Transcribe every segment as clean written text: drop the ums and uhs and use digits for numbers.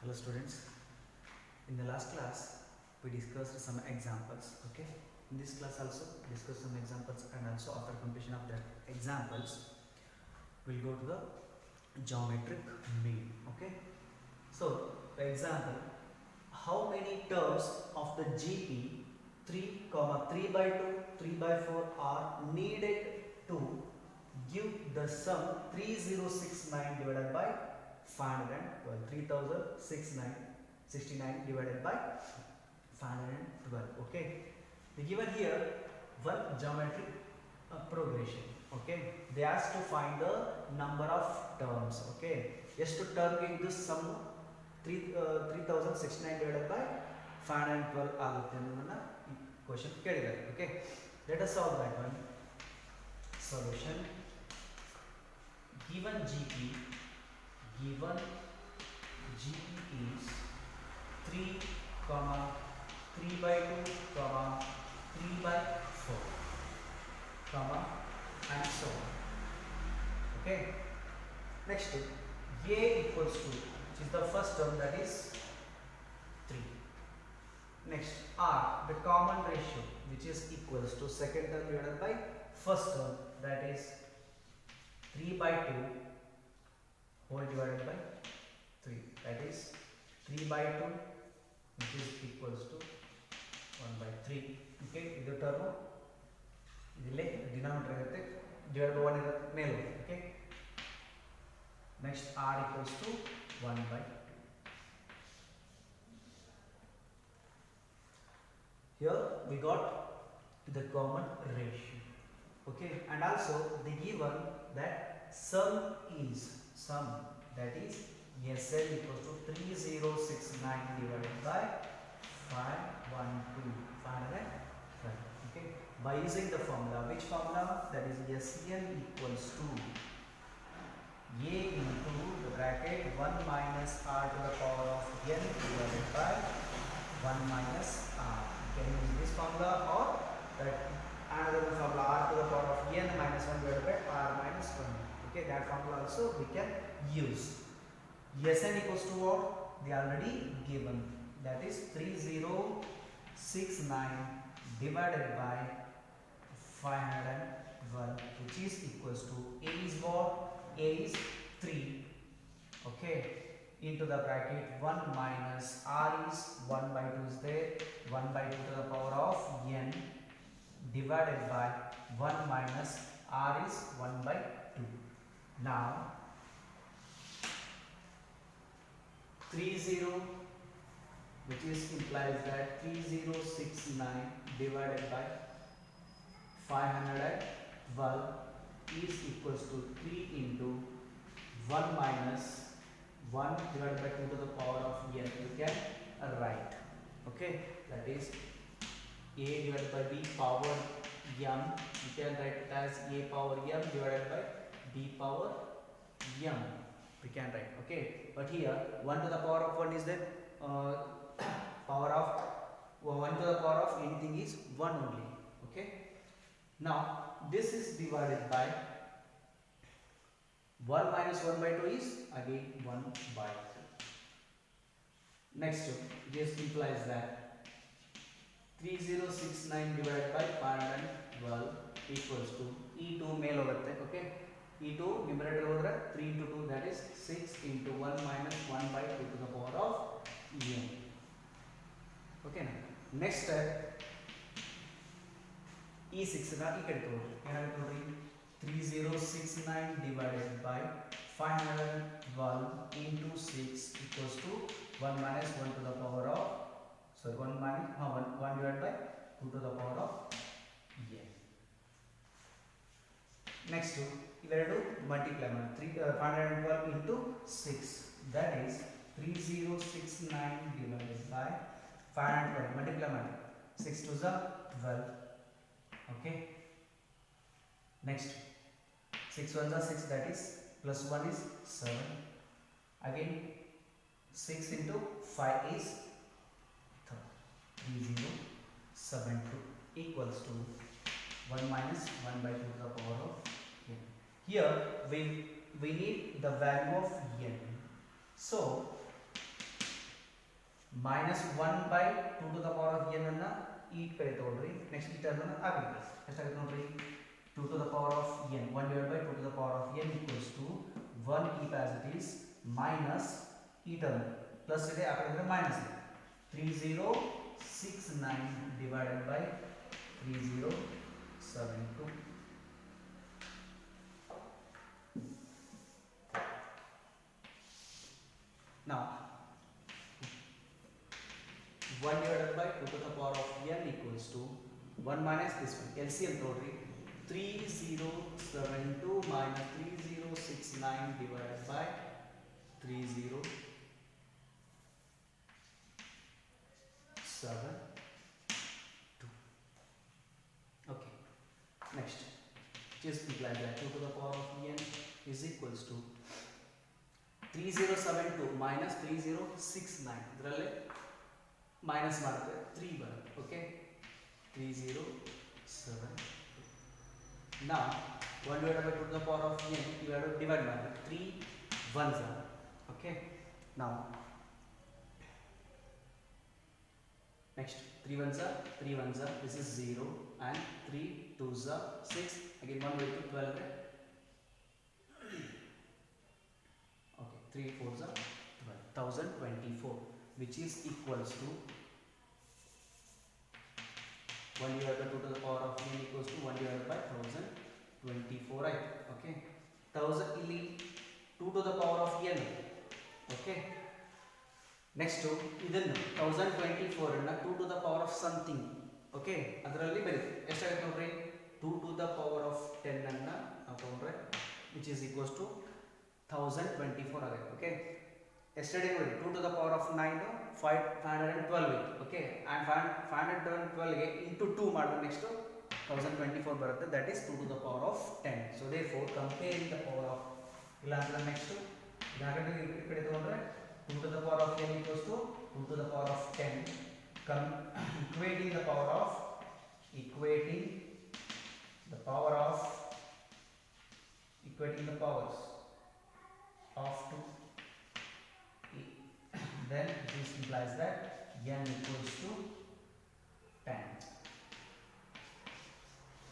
Hello students, in the last class we discussed some examples. Okay, in this class also discuss some examples, and also after completion of that examples we'll go to the geometric mean. Okay, so for example, how many terms of the GP 3 comma 3 by 2 3 by 4 are needed to give the sum 3069 divided by 512, 3069 divided by 512. Okay, they given here one geometric progression. Okay, they asked to find the number of terms. Okay, ಎಷ್ಟು term ಇದು some 3069 divided by 512 ಆಗುತ್ತೆ ಅನ್ನೋದನ್ನ ಈ question ಕೇಳಿದ್ದಾರೆ. Okay, let us solve that one. Solution: given GP is 3 comma 3 by 2 comma 3 by 4 comma and so on. Okay, next A equals to, which is the first term, that is 3. Next R, the common ratio, which is equals to second term divided by first term, that is 3 by 2 whole divided by 3, that is 3 by 2, which is equals to 1 by 3. Okay, ಇದು term ಇದರಲ್ಲಿ denominator ಇರುತ್ತೆ, divide by 1 ಇರುತ್ತೆ ಮೇಲೆ. Okay, next R equals to 1 by 2. Here we got the common ratio. Okay, and also they given that sum that is SL equals to 3069 divided by 512. Okay, by using the formula, which formula? That is SL equals to A into the bracket 1 minus R to the power of n divided by 1 minus R. You can use this formula or that another formula, R to the power of n minus 1 divided by R minus 1. Okay, that formula also we can use. Sn equals to what? They already given, that is 3069 divided by 512, which is equals to A is what? A is 3. Okay, into the bracket 1 minus R is 1 by 2 is there, 1 by 2 to the power of n divided by 1 minus R is 1 by 2. Now 30, which is implies that 3069 divided by 512 is equals to 3 into 1 minus 1 divided by 2 to the power of n. You can write. Okay, that is A divided by B power m. You can write it as A power m divided by B power m. We can write. Okay, but here 1 to the power of 1 is the power of 1 to the power of anything is 1 only. Okay, now this is divided by 1 minus 1 by 2 is again 1 by 2. Next, this implies that 3069 divided by 512 equals to E2 ಮೇಲೆ ಹೋಗುತ್ತೆ. Okay, E2 numerator ಹೋದ್ರೆ 3 into 2, that is 6 into 1 minus 1 by 2 to the power of n. Okay, next step E6 ನ ಈ ಕಡೆ ತಗೊಳ್ಳಿ. ಏನಾಗುತ್ತೆ ನೋಡಿ, 3069 divided by 512 into 6 equals to 1 minus 1 to the power of 1 divided by 2 to the power of n. Next, ಇವೆರಡು multiply ಮಾಡಿ 512 into 6, that is 3069 divided by 512 multiply ಮಾಡಿ 6 to the 12. Okay, next 6 1 is 6, that is plus 1 is 7. Again 6 into 5 is 3072 equals to 1 minus 1 by 2 to the power of n. Here we need the value of n. So minus 1 by 2 to the power of n ಅನ್ನ ಈ ಕಡೆ ತಗೊಳ್ರಿ. Next ಈ term ಆಗುತ್ತೆ ಎಷ್ಟಾಗುತ್ತೆ ನೋಡ್ರಿ, 2 to the power of n 1 divided by 2 to the power of n equals to 1 keep as it is minus ಈ term plus ಇದೆ ಆ ಕಡೆ ಮೈನಸ್ ಇದೆ 3069 divided by 3072. Now 1 divided by 2 to the power of n equals to 1 minus this one. LCM totally 3072 minus 3069 divided by 3072. Okay. Next, just imply that 2 to the power of n is equals to 3072 minus 3069. ಇದರಲ್ಲಿ minus ಮಾಡಿದ್ರೆ 3 ಬರುತ್ತೆ. Okay, 3072. Now 1 divided by 2 to the power of n you have to divide by 3 ones are. Okay, now next 3 ones are this is 0 and 3 2s are 6 again 1 by 2 12. Okay, 3 4s are 12 1024 which is equals to 1 divided by 2 to the power of n equals to 1 divided by 1024, right? Okay, 1000 ಇಲ್ಲಿ 2 to the power of n. Okay, next ಇದನ್ನು 1024 ಅನ್ನ 2 to the power of something. Okay, ಅದರಲ್ಲಿ ಬರೀತೀವಿ ಎಷ್ಟಾಗುತ್ತೆ ನೋಡ್ರಿ, 2 to the power of 10 ಅನ್ನ ನಾವು ತಗೊಂಡ್ರೆ which is equals to 1024 ಆಗುತ್ತೆ. ಓಕೆ, yesterday ನೋಡಿ 2 to the power of 9 512 ಇತ್ತು. ಓಕೆ, and 512 ಗೆ into 2 ಮಾಡಿದ್ರೆ ನೆಕ್ಸ್ಟ್ 1024 ಬರುತ್ತೆ, that is 2 to the power of 10. so therefore comparing the power of ಇಲ್ಲ ಅಂದ್ರೆ ನೆಕ್ಸ್ಟ್ ಯಾಕಂದ್ರೆ ಈ ಕಡೆ ತಗೊಂಡ್ರೆ 2 to the power of n equals to 2 to the power of 10, equating the power of equating the powers of 2, then this implies that n equals to 10.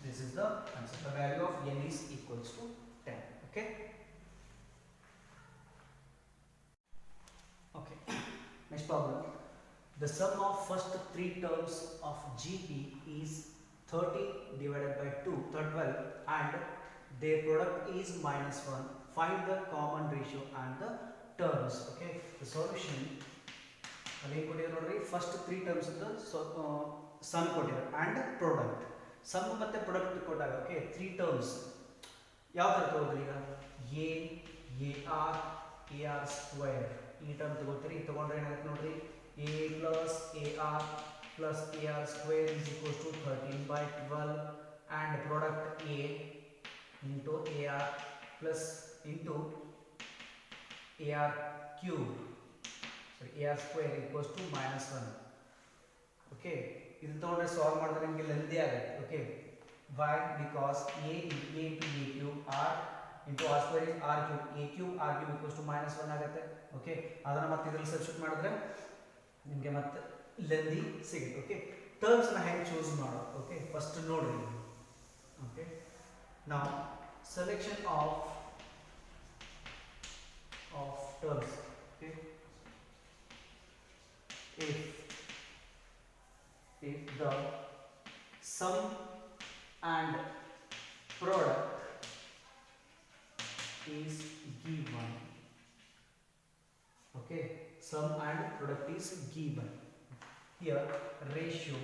This is the answer. The value of n is equals to 10. Okay. Okay. Next problem. The sum of first 3 terms of GP is 30 divided by 12 and their product is minus 1. Find the common ratio and the terms. Okay, the solution ಅಲ್ಲಿ ಕೊಟ್ಟಿರೋ ನೋಡ್ರಿ, first 3 terms ಅಂತ some ಕೊಟ್ಟಿರೋ and product. Some ಮತ್ತೆ product ಕೊಟ್ಟಾಗ okay 3 terms ಯಾವ ತರ ತಗೋದ್ರಿ, ಈಗ AR ಸ್ಕ್ವೇರ್ ಈ ಟರ್ಮ್ ತಗೋತೀರಿ. ತಗೊಂಡ್ರೆ ಏನಾಗುತ್ತೆ ನೋಡ್ರಿ, A plus AR plus AR square is equals to 13 by 12 and product A into AR plus into AR cube, sorry AR square equals to minus 1. Okay, ಇದು ತಗೊಂಡ್ರೆ solve ಮಾಡಿದ್ರೆ ನಿಮಗೆ ಲೆಂದಿ ಆಗುತ್ತೆ. Okay, why? because A into A cube R into R square is R cube, A cube R cube equals to minus 1 ಆಗುತ್ತೆ. Okay, ಅದನ್ನ ಮತ್ತೆ ಇದರಲ್ಲಿ substitute ಮಾಡಿದ್ರೆ ನಿಮಗೆ ಮತ್ತೆ ಲೆಂದಿ ಸಿಗುತ್ತೆ. ಓಕೆ, ಟರ್ಮ್ಸ್ ನ ಹೆಂಗೆ ಚೂಸ್ ಮಾಡೋದು, ಓಕೆ ಫಸ್ಟ್ ನೋಡ್ರಿ. Okay, now selection of terms. Okay, if the sum and product is given, okay, sum and product is given, here ratio,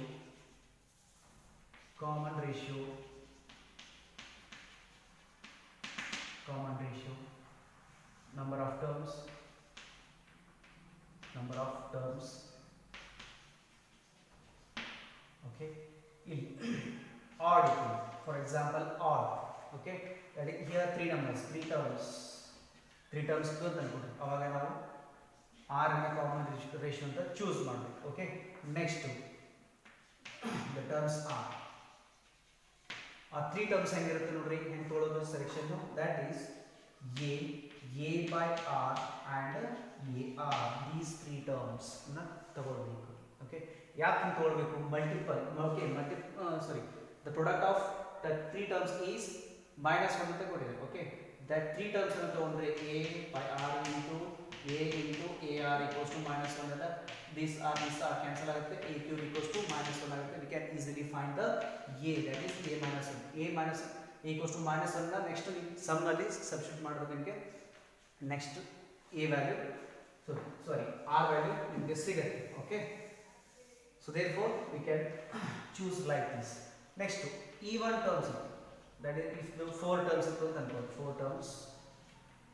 common ratio, number of terms, okay, odd equal, for example odd. Okay, that is here 3 numbers, 3 terms ಅಂತ ಅನ್ಕೊಳ್ಳಿ, ಅವಾಗ ನಾವು r ನ common ratio ಅಂತ choose ಮಾಡಬೇಕು. Okay, next the terms are ಆ 3 terms ಹೆಂಗಿರುತ್ತೆ ನೋಡ್ರಿ, ಹೆಂಗೆ ತೊಗೊಳೋದು selection, that is A a by r and ar, these three terms na ತಗೊಳ್ಬೇಕು. Okay, ಯಾಕೆ ತಗೊಳ್ಬೇಕು? Multiple, okay, sorry, the product of the three terms is minus 1 ಅಂತ ಕೊಟ್ಟಿದೆ. Okay, that three terms ಅನ್ನು ತಗೊಂಡ್ರೆ a by r into a into ar equals to minus 1 ಅಂತ this r cancel ಆಗುತ್ತೆ, a cube equals to minus 1 ಆಗುತ್ತೆ. We can easily find the a, that is a minus 1. a minus a equals to minus 1 ನ next some ನಲ್ಲಿ substitute ಮಾಡಬೇಕು. ನಿಮಗೆ next a value sorry r value ನಿಮಗೆ ಸಿಗುತ್ತೆ. Okay, so therefore we can choose like this. Next even terms, that is if the four terms ಇತ್ತು ಅಂತ ಅನ್ಕೊಳ್ಳಿ, four terms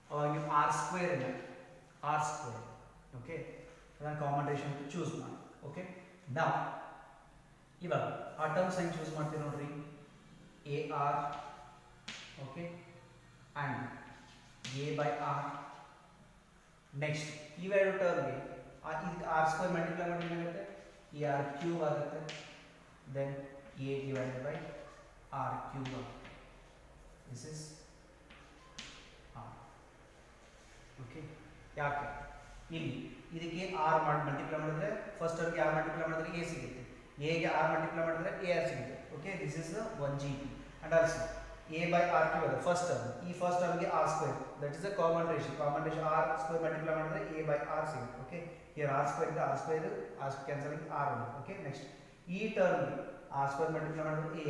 ಅವಾಗ ನೀವು r ಸ್ಕ್ವೇರ್ ಇದೆ, r ಸ್ಕ್ವೇರ್. ಓಕೆ, ಅದನ್ನ ಕಾಮನ್ ರೇಷಿಯೋ ಅಂತ ಚೂಸ್ ಮಾಡಿ. ಓಕೆ, ನೌ ಇವಾಗ ಆ ಟರ್ಮ್ಸ್ ಹೆಂಗೆ ಚೂಸ್ ಮಾಡ್ತೀವಿ ನೋಡ್ರಿ, ar, okay, and a by r. Next ಇವೆರಡು ಟರ್ಮ್ಗೆ r ಸ್ಕ್ವೇರ್ ಮಲ್ಟಿಪ್ಲೈ ಮಾಡಿದ್ರೆ ಏನಾಗುತ್ತೆ, ಈ r ಕ್ಯೂಬ್ ಆಗುತ್ತೆ, then a divided by r cube. This is r. Okay, ಯಾಕೆ ಇಲ್ಲಿ ಇದಕ್ಕೆ r ಮಾಡಿ ಮಲ್ಟಿಪ್ಲೈ ಮಾಡಿದ್ರೆ ಫಸ್ಟ್ ಟರ್ಮ್ಗೆ r ಮಲ್ಟಿಪ್ಲೈ ಮಾಡಿದ್ರೆ a ಸಿಗುತ್ತೆ, a ಗೆ r ಮಲ್ಟಿಪ್ಲೈ ಮಾಡಿದ್ರೆ ar ಸಿಗುತ್ತೆ. Okay, this is 1gp and also a by r cube ಅದ ಫಸ್ಟ್ ಟರ್ಮ್, ಈ ಫಸ್ಟ್ ಟರ್ಮ್ಗೆ r square, that is the common ratio r square multiply ಮಾಡಿದ್ರೆ a by r ಸಿಗುತ್ತೆ. Okay, here r square ಇಂದ r square cancelling r ಒಂದು. Okay, next ಈ ಟರ್ಮ್ಗೆ r square multiply ಮಾಡಿದ್ರೆ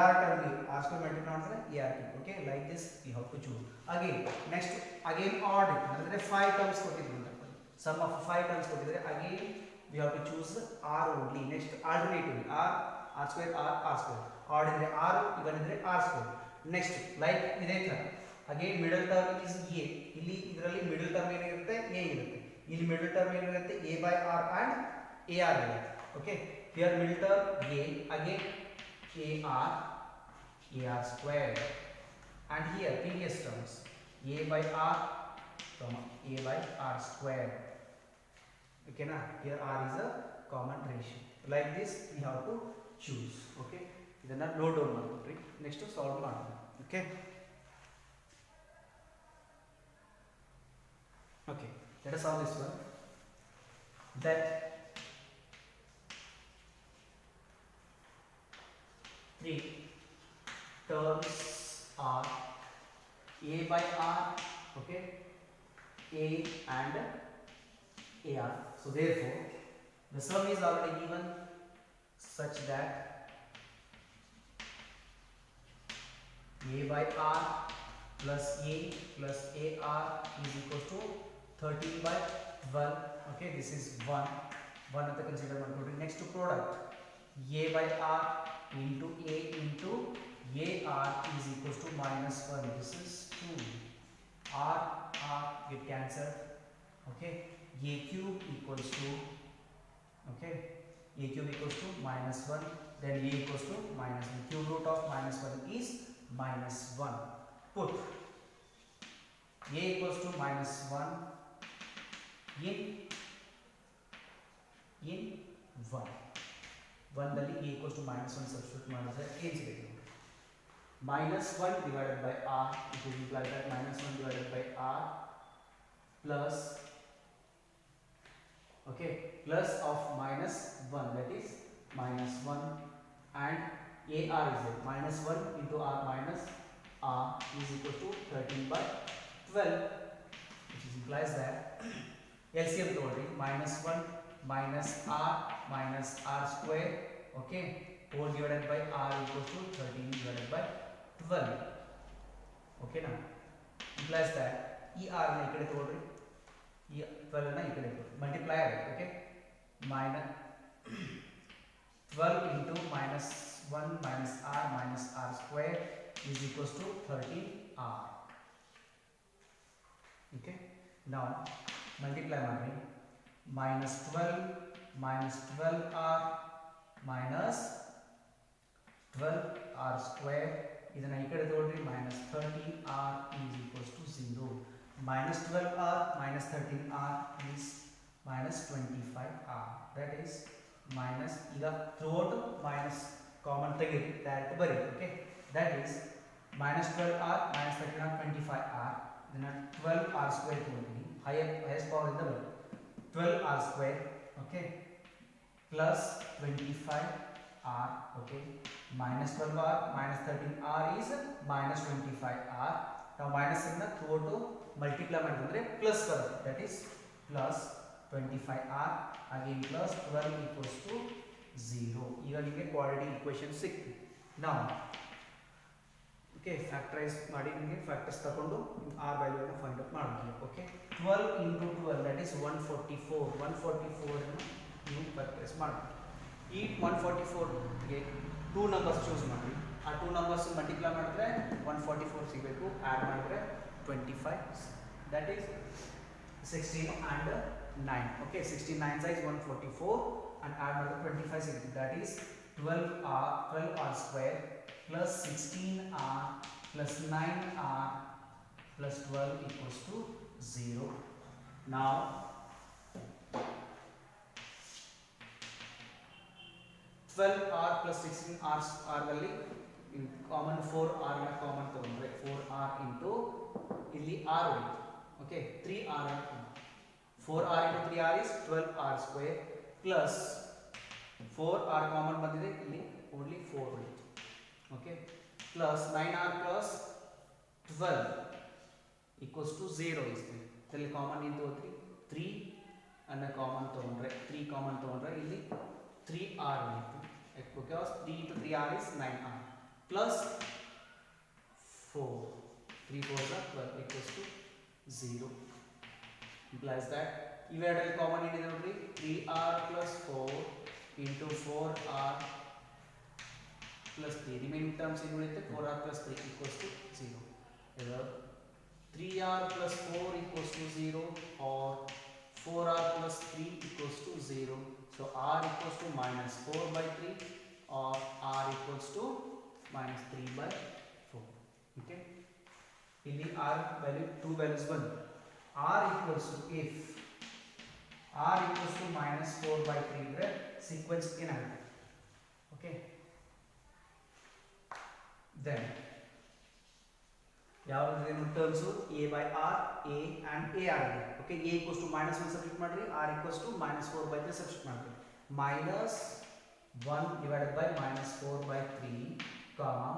ar ಟರ್ಮ್ಗೆ r square multiply ಮಾಡಿದ್ರೆ ar cube. Okay, like this we have to choose. Again next again odd ಅಂದ್ರೆ 5 terms ಕೊಟ್ಟಿದ್ರು ಅಂತ ಸಮ್ ಆಫ್ 5 ಟರ್ಮ್ಸ್ ಕೊಟ್ಟಿದ್ರೆ again we have to choose r only. Next alternative r square r square, odd ಇದ್ರೆ r, even ಇದ್ರೆ r square. Next like ಇದೇ ತರ again middle term is a, ಇಲ್ಲಿ ಇದರಲ್ಲಿ ಮಿಡಲ್ ಟರ್ಮ್ ಏನಿರುತ್ತೆ a ಇರುತ್ತೆ, ಇಲ್ಲಿ ಮಿಡಲ್ ಟರ್ಮ್ ಏನಿರುತ್ತೆ a by r and ar ಇರುತ್ತೆ. Okay, here middle term a, again ar square, and here previous terms a by r comma a by r square. Okay na, here r is a common ratio. Like this we have to choose. Okay, idanna note down ಮಾಡ್ಕೊಳ್ರಿ, next solve ಮಾಡೋಣ. Okay, okay, let us solve this one. That three terms are a by r, okay, a and ar. So therefore the sum is already given such that a by r plus a plus ar is equal to 13 by 12. Okay, this is 1 ಅಂತ consider ಮಾಡ್ಕೊಡ್ರಿ. Next product a by r into a into ar is equals to minus 1. This is 2. R get cancelled. Okay, a cube equals to, okay, a cube equals to minus 1, then a equals to minus 1. Cube root of minus 1 is minus 1. Put a equals to minus 1 in 1. 1 ದಲ್ಲಿ a equals to minus 1 substitute ಮಾಡಿದ್ರೆ ಏನು ಸಿಗುತ್ತೆ? minus 1 divided by r, it will imply that minus 1 divided by r plus, okay, plus of minus 1, that is minus 1, and ar is there, minus 1 into r minus r is equal to 13 by 12, which implies that LCM totally minus 1 minus r square, okay, whole divided by r equals to 13 divided by 12. Okay na, implies that r na ikade togolri, e 12 na ikade multiply agute. Okay, minus 12 into minus 1 minus r square is equals to 13r. Okay, now multiply ಮಾಡಿ minus 12r minus 12r square, ಇದನ್ನ ಈ ಕಡೆ ತಗೊಳ್ರಿ, minus 13r is equals to 0. minus 12r minus 13r is minus 25r, that is minus, ಈಗ throughout minus common ತೆಗೆದು direct ಬರೀ. Okay, that is minus 12r minus 13r 25r ಇದನ್ನ 12r square ತಗೊಂಡಿದ್ದೀನಿ highest power ಇಂದ ಬರುತ್ತೆ 12r square okay plus 25r okay minus 12r minus 13r is minus 25r now minus ಇಂದ throughout multiply ಮಾಡಿದ್ರೆ plus ಬರುತ್ತೆ that is plus 25r again plus 12 equals to 0 ಈಗ ನಿಮಗೆ quadratic equation ಸಿಕ್ತು now okay factorize ಮಾಡಿ ನಿಮಗೆ factors ತಕೊಂಡು r value ಅನ್ನು ಫೈಂಡ್ ಔಟ್ ಮಾಡಬೇಕು okay 12 into 12 that is 144 ಅನ್ನು ನೀವು ಫ್ಯಾಕ್ಟರೈಸ್ ಮಾಡಬೇಕು ಈ 144 ಗೆ ಟೂ ನಂಬರ್ಸ್ ಚೂಸ್ ಮಾಡಿ ಆ ಟೂ ನಂಬರ್ಸ್ ಮಲ್ಟಿಪ್ಲೈ ಮಾಡಿದ್ರೆ 144 ಸಿಗಬೇಕು ಆಡ್ ಮಾಡಿದ್ರೆ 25 that is 16 and 9 okay 69 size 144 and add another 25 size that is 12r square plus 16r plus 9r plus 12 equals to 0 now 12r plus 16r ದಲ್ಲಿ common 4r ನ common ತಗೊಂಡ್ರೆ 4r into ಇಲ್ಲಿ r ಉಳಿತು okay 3r 4r into 3r is 12r square plus 4r common ಬಂದಿದೆ ಇಲ್ಲಿ only 4 ಉಳಿತು okay plus 9r plus 12 equals to 0 is there ಇಲ್ಲಿ common into 3 ಅನ್ನ ಕಾಮನ್ ತಗೊಂಡ್ರೆ 3 ಕಾಮನ್ ತಗೊಂಡ್ರೆ ಇಲ್ಲಿ 3r ಉಳಿತು because 3 into 3r is 9r plus 4 3 4s are 12 equals to 0 implies that ಇವೆರಡರಲ್ಲಿ common ಏನಿದೆ ನೋಡ್ರಿ 3r plus 4 into 4r plus 3 remaining terms ಏನು ಉಳಿಯುತ್ತೆ 4r plus 3 equals to 0 either 3r plus 4 equals to 0 or 4r plus 3 equals to 0 so r equals to minus 4 by 3 or r equals to minus 3 by 4 okay ಇಲ್ಲಿ r value two values ಬಂತು r equals to if r equals to minus 4 by 3 ಇದ್ರೆ sequence ಏನಾಗುತ್ತೆ okay then ಯಾವುದು terms a by r a and a ಆಗಿದೆ okay a equals to minus 1 substitute ಮಾಡ್ರಿ r equals to minus 4 by 3 substitute ಮಾಡ್ರಿ minus 1 divided by minus 4 by 3 comma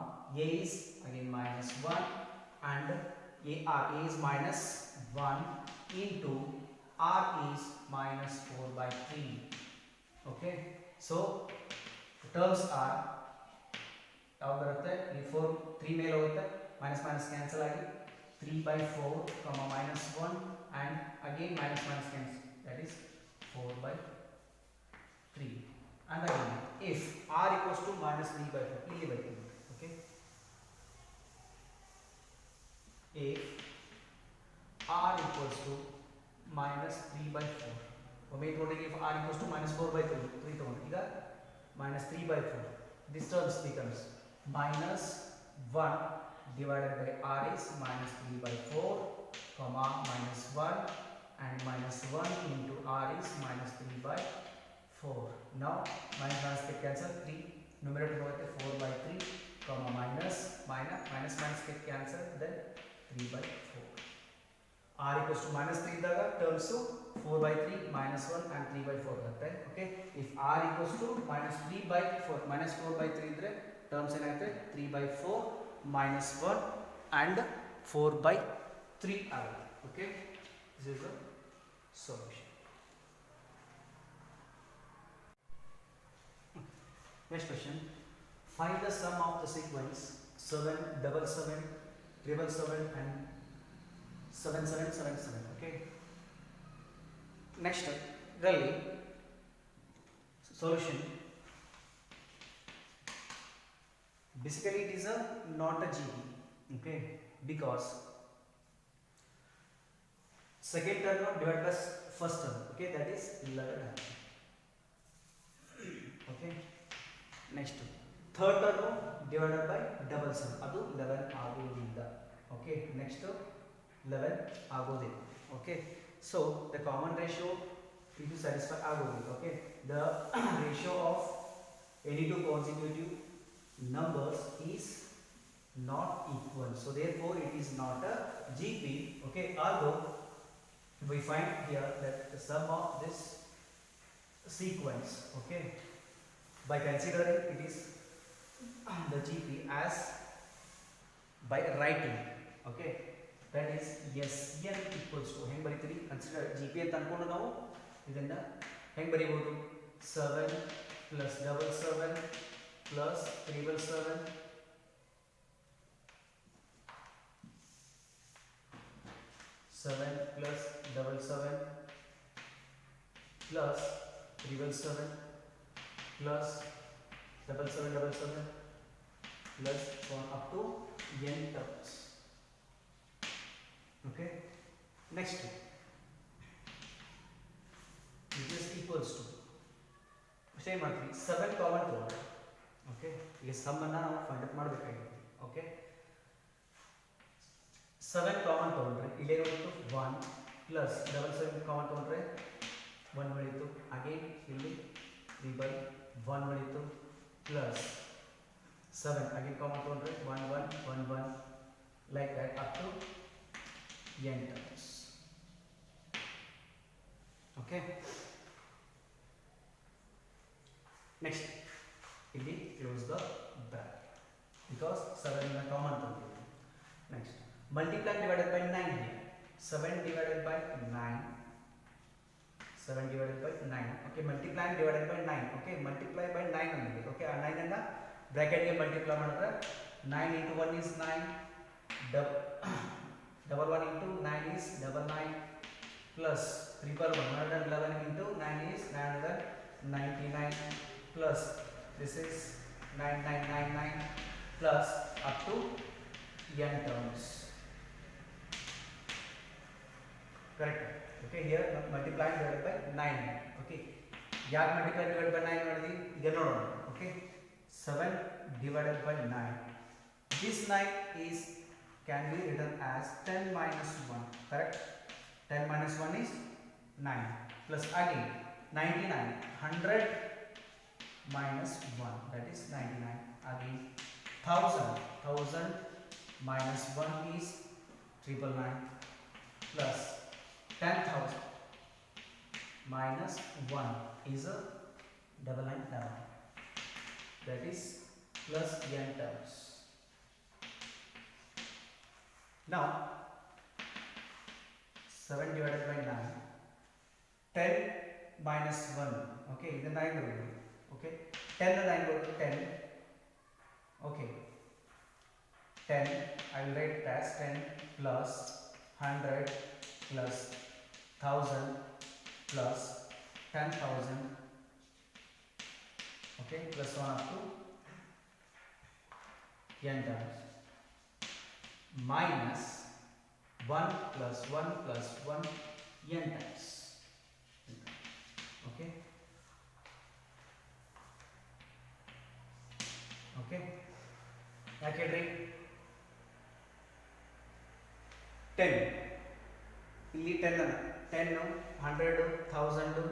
a is again minus 1 and a is minus 1 into r is minus 4 by 3 okay so the terms are ಯಾವ ಬರುತ್ತೆ ಈ 4 3 ಮೇಲೆ ಹೋಗುತ್ತೆ minus minus cancel ಆಗಿ 3 by 4 comma minus 1 and again minus minus cancel that is 4 by 3 and again if r equals to minus 3 by 4 ಇಲ್ಲಿ ಬರುತ್ತೆ okay if r equals to minus 3 by 4 ಒಮ್ಮೆ ತಗೊಂಡಿಗೆ if r equals to minus 4 by 3 ತಗೊಂಡು ಈಗ minus 3 by 4 this terms becomes minus 1 divided by r is minus 3 by 4 comma minus 1 and minus 1 into r is minus 3 by 4 now minus minus get cancel 3 numerator होता है 4 by 3 comma minus minus get cancel then 3 by 4 r equals to minus 3 Daga terms 4 by 3 minus 1 and 3 by 4 रहता है okay if r equals to minus 3 by 4 minus 4 by 3 इधर terms ಏನಾಗುತ್ತೆ 3 by 4 minus 1 and 4 by 3 आएगा okay this is the solution next question find the sum of the sequence 7 7 7 7 7 and 7 7 7 7 okay next really solution basically it is a not a GP okay because second term divided by first term okay that is 11 okay next third term divided by double sum adu 11 ಆಗೋದಿಲ್ಲ okay next 11 ಆಗೋದಿಲ್ಲ okay so the common ratio ಇದು satisfy ಆಗೋದಿಲ್ಲ okay the ratio of any two consecutive numbers is not equal. So therefore it is not a GP. Okay, although we find here that the sum of this sequence, okay, by considering it is the GP as by writing, okay, that is SN equals to ಹೆಂಗ್ ಬರೀತೀರಿ consider GP ಅಂತ ಅನ್ಕೊಂಡು ನಾವು ಇದನ್ನ ಹೆಂಗ್ ಬರೀಬಹುದು 7 plus double 7 plus triple 7 7 plus double 7 plus triple 7 plus double 7 plus 1 up to n terms. Okay, next which is equals to same ಮಾಡ್ತೀವಿ 7 common ತಗೊಂಡ್ರೆ okay ಈಗ some ಅನ್ನ ನಾವು ಫೈಂಡ್ ಔಟ್ ಮಾಡಬೇಕಾಗಿದೆ. ಓಕೆ 7 ಕಾಮನ್ ತಗೊಂಡ್ರೆ ಇಲ್ಲಿ ಏನಾಯಿತು 1 ಪ್ಲಸ್ ಡಬಲ್ 7 ಕಾಮನ್ ತಗೊಂಡ್ರೆ 1 ಉಳಿಯಿತು. ಅಗೇನ್ ಇಲ್ಲಿ 3 by 1 ಉಳಿಯಿತು ಪ್ಲಸ್ 7 ಅಗೇನ್ ಕಾಮನ್ ತಗೊಂಡ್ರೆ 1 1 1 1 like that up to n terms. Okay, next ಇಲ್ಲಿ close the bracket because 7 is a common term. Next multiply divided by 9 here. 7 divided by 9, 7 divided by 9. Okay, multiply divided by 9. Okay, multiply by 9 only. Okay, ಆ 9 ಅನ್ನ bracket ಗೆ multiply ಮಾಡಿದ್ರೆ 9 into 1 is 9, double 1 into 9 is double 9 plus triple 111 into 9 is 999 plus this is 9999 plus up to n terms. Correct. Okay, here multiply divided by 9. Okay, ಯಾಕೆ multiply divided by 9 ಮಾಡಿದ್ವಿ ಈಗ ನೋಡೋಣ. Okay, 7 divided by 9. This 9 is can be written as 10 minus 1. Correct. 10 minus 1 is 9 plus again 99 100 minus 1 that is 99. Again 1000 minus 1 is 999 plus 10,000 minus 1 is a 999 that is plus n terms. Now 7 divided by 9, 10 minus 1. Okay, ಇದು 9 ಬರುತ್ತೆ. Okay, 10 ನ 9 ಬರುತ್ತೆ 10. Okay, 10 I will write it as 10 plus 100 plus 1000 plus 10,000. Okay, plus 1 up to n terms minus 1 plus 1 plus 1 n times. Okay, okay, ಯಾಕೆ ಹೇಳ್ರಿ 10 ಇಲ್ಲಿ 10 ಅನ್ನ 10 100 1000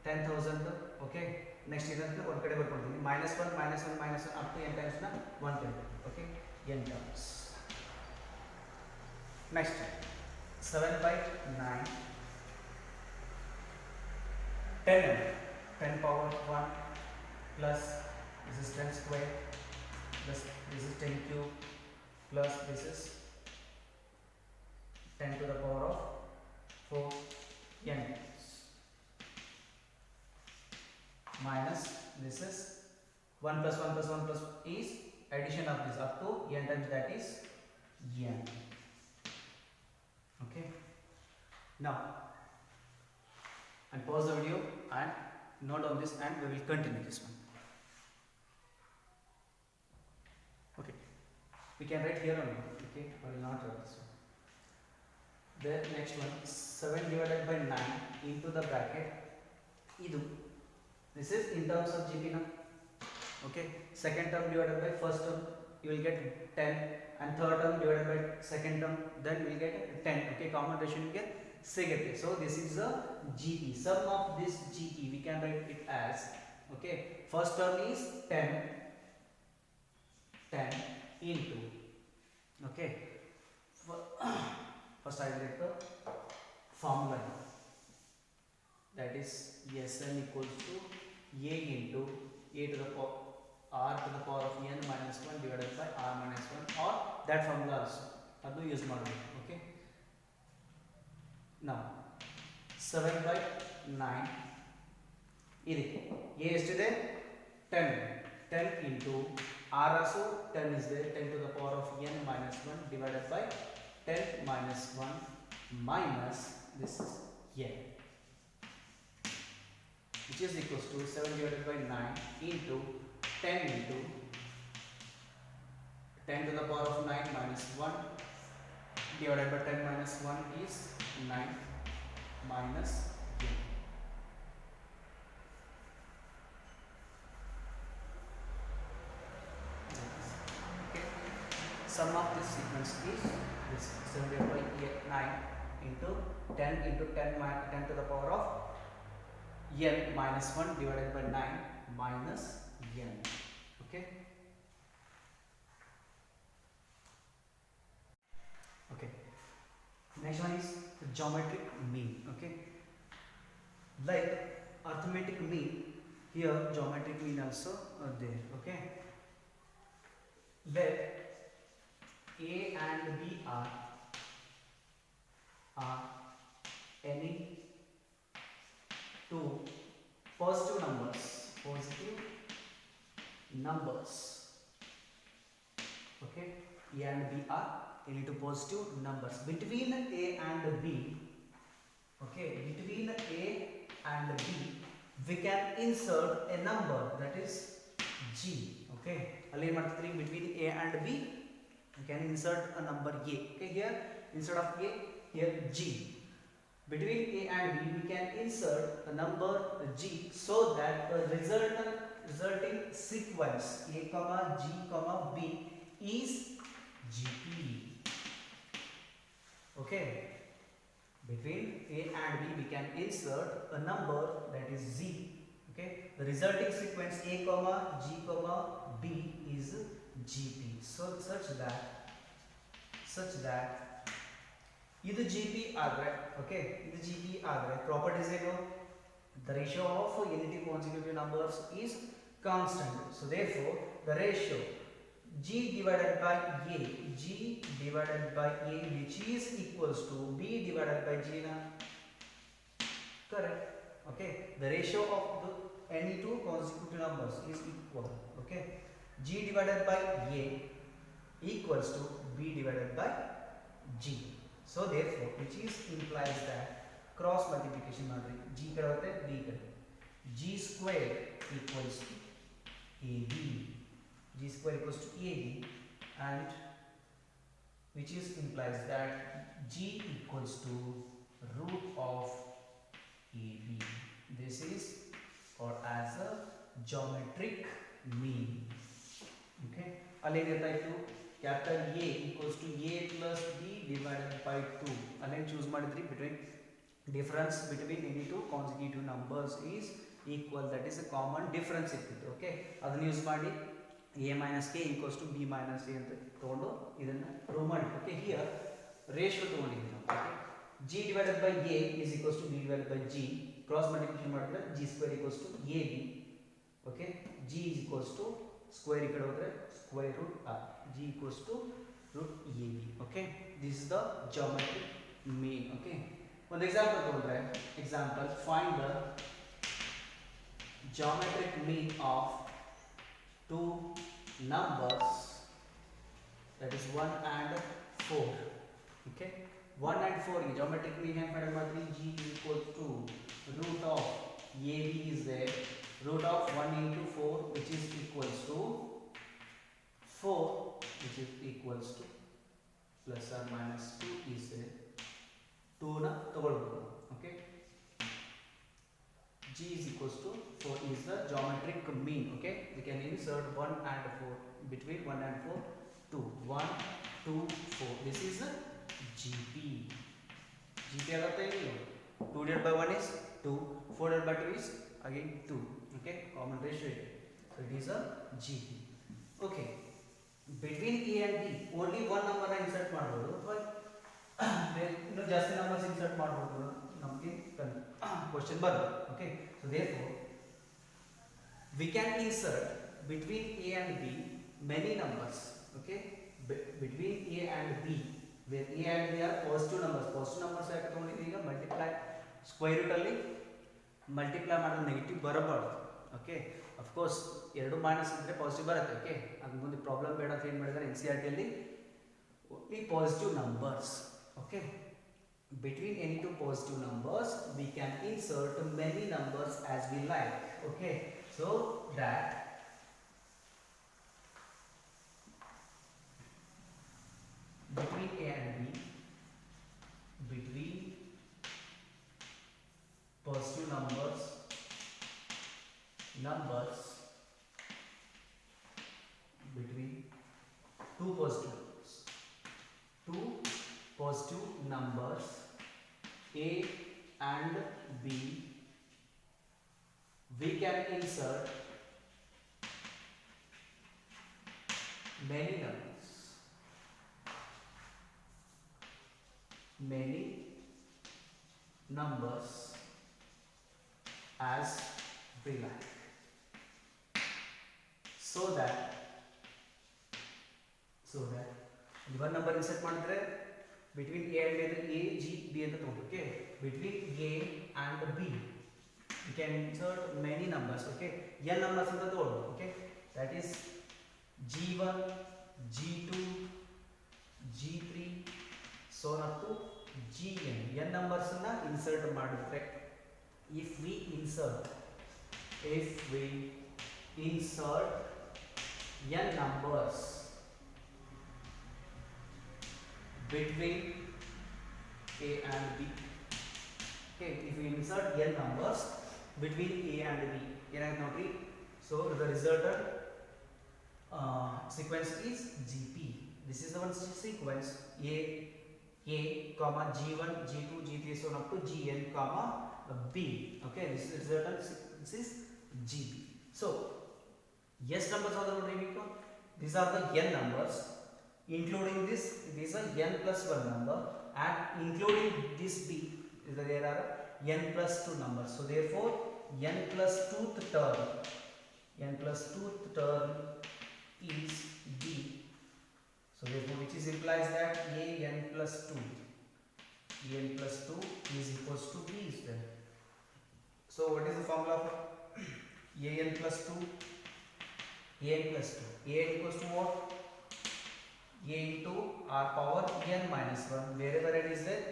10,000. Okay, next ಇದನ್ನ ಒಂದು ಕಡೆ ಬರ್ಕೊಳ್ತೀನಿ -1 ಅಪ್ ಟು n ಟೈಮ್ಸ್ ನ 110. Okay, n terms. Next 7 by 9, 10 power 1 plus this is 10 square plus this is 10 cube plus this is 10 to the power of 4 n minus this is 1 plus 1 plus 1 plus is addition of this up to n times that is n. Okay, now and pause the video and note on this and we will continue this one. Okay, we can write here only. Okay, I will not write this one. The next one 7 divided by 9 into the bracket idu. This is in terms of GP now. Okay, second term divided by first term you will get 10 and third term divided by second term then we will get 10. Okay, common ratio you get ಸಿಗುತ್ತೆ. So this is the GP. Sum of this GP we can write it as, okay, first term is 10 into Okay, first I will get the formula, that is Sn equals to a into a to the power r to the power of n minus 1 divided by r minus 1, or that formula also adu use ಮಾಡಬೇಕು. Okay, now 7 by 9 ಇದಕ್ಕೆ a ಎಷ್ಟಿದೆ 10 into r also 10 is there, 10 to the power of n minus 1 divided by 10 minus 1 minus this is n, which is equals to 7 divided by 9 into 10 into 10 to the power of 9 minus 1 divided by 10 minus 1 is 9 minus n. Okay. Sum of this sequence is this 7 divided by 9 into 10 into 10 to the power of n minus 1 divided by 9 minus n. Okay. Okay. Next one is the geometric mean. Okay. Like arithmetic mean, here geometric mean also there. Okay. Let a and b are any two positive numbers. Okay, a and b are any two positive numbers. Between a and b, okay, between a and b we can insert a number, that is g. Okay, ಅಲ್ಲಿ ಏನು ಮಾಡ್ತೀವಿ, between a and b we can insert a number a. Okay, here instead of a, here g. Between a and b we can insert a number g, so that the resulting sequence a comma g comma b is gp. Okay, between a and b we can insert a number that is z. Okay, the resulting sequence a comma g comma b is gp, so such that ಇದು gp ಆದರೆ, okay, ಇದು gp ಆದರೆ properties ಏನು, the ratio of any two consecutive numbers is constant, so therefore the ratio g divided by a which is equals to b divided by g na, correct. Okay, the ratio of the any two consecutive numbers is equal. Okay, g divided by a equals to b divided by g, so therefore which is implies that cross multiplication madri g kade hote b kade, g square equals to ab, g square equals to ab, and which is implies that g equals to root of ab. This is called as a geometric mean. Okay, allen eta itu capital A equals to a plus b divided by 2, allen choose madidri between difference between any two consecutive numbers is equal, that is a common difference ಇತ್ತು. Okay, ಅದನ್ನ use ಮಾಡಿ a minus k equals to b minus a ಅಂತ ತಗೊಂಡು ಇದನ್ನ prove ಮಾಡಿ. Okay, here ratio ತಗೊಂಡಿದ್ದೀವಿ ನಾವು. Okay, g divided by a is equals to b divided by g, cross multiplication ಮಾಡಿದ್ರೆ g square equals to ab. Okay, g is equals to square ಈ ಕಡೆ ಹೋದ್ರೆ square root r, g equals to root ab. Okay, this is the geometric mean. Okay, ಒಂದು example ತಗೊಂಡ್ರೆ, example, find the geometric mean of two numbers, that is 1 and 4. Okay, 1 and 4 ಈ geometric mean ಹೆಂಗೆ find ಮಾಡ್ತೀವಿ, g equals to root of ab is there, root of 1 into 4 which is equals to 4 which is equals to plus or minus 2 is there, 2 ನ ತಗೊಳ್ಬಹುದು. Okay, g is equals to 4 is the geometric mean. Okay, we can insert 1 and 4, between 1 and 4 2, 1 2 4, this is a gp. gp ಆಗುತ್ತೆ ಇಲ್ಲಿ 2 divided by 1 is 2, 4 divided by 2 is again 2. Okay, common ratio, so it is a gp. Okay, between a and b only one number na insert ಮಾಡಬಹುದು ಅಥವಾ ಇನ್ನು ಜಾಸ್ತಿ numbers insert ಮಾಡಬಹುದು ನಮಗೆ question ಬರುತ್ತೆ. Okay, so therefore we can insert between a and b many numbers. Okay, between a and b where a and b are positive numbers ಯಾಕೆ ತಗೊಂಡಿದ್ದೀವಿ ಈಗ ಮಲ್ಟಿಪ್ಲೈ ಸ್ಕ್ವೇರ್ ರೂಟ್ ಅಲ್ಲಿ ಮಲ್ಟಿಪ್ಲೈ ಮಾಡಿದ್ರೆ negative ಬರಬಾರ್ದು. Okay, of course ಎರಡು minus ಇದ್ರೆ positive ಬರುತ್ತೆ. Okay, ಅದು ಮುಂದೆ ಪ್ರಾಬ್ಲಮ್ ಬೇಡ ಅಂತ ಏನು ಮಾಡಿದ್ದಾರೆ ಎನ್ ಸಿ ಆರ್ ಟಿಯಲ್ಲಿ only positive numbers. Okay, between any two positive numbers we can insert many numbers as we like. Okay, so that between a and b, between positive numbers between two positive numbers a and b we can insert many numbers as we like, so that one number insert ಮಾಡಿದ್ರೆ between a and b ಅಂದ್ರೆ a g b ಅಂತ ತಗೊಂಡು. Okay, between a and b we can insert many numbers. Okay, n numbers ಅಂತ ತಗೊಂಡು. Okay, that is g1 g2 g3 so on up to gn. n numbers ಅನ್ನು insert ಮಾಡಿದ್ರೆ if we insert n numbers between a and b. Okay, if we insert n numbers between a and b, ಏನಾಗುತ್ತೆ ನೋಡಿ. So the resultant sequence is gp. This is the one sequence a comma g1 g2 g3 so on up to gn comma b. Okay, this is resultant sequence is gb. So yes numbers are the these are the n numbers, including this these are n plus 1 number, and including this b there are n plus 2 numbers. So therefore n plus 2th term is b. So therefore which is implies that n plus 2 is equals to b is there. So what is the formula for an plus 2? an equals to what? a into r power n minus 1. Wherever it is there